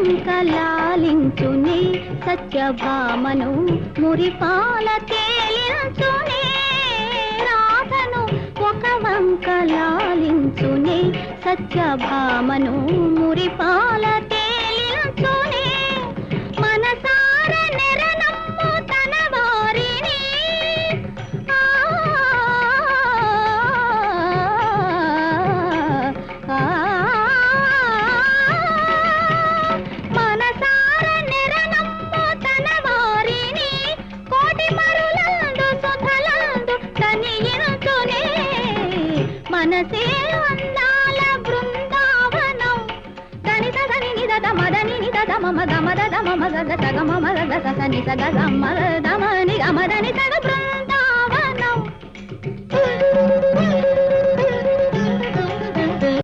వంకలాలించునే సత్యభామను మురిపాల తేలించునే రాధను ఒక వంకలాలించునే సత్యభామను మురిపాల తేలించునే మనసార నెరనమ్ము తన వారిని మనసార నెరనమ్ము తన వారిని కోటి మరులందు సుధలందు తనియించునే మనసే అందాల బృందావనం దని సదని నిద మదని నిద మమ గమ దమ మగ సగ మమ గ సని సగ గమ దమ ని గమ దని సగ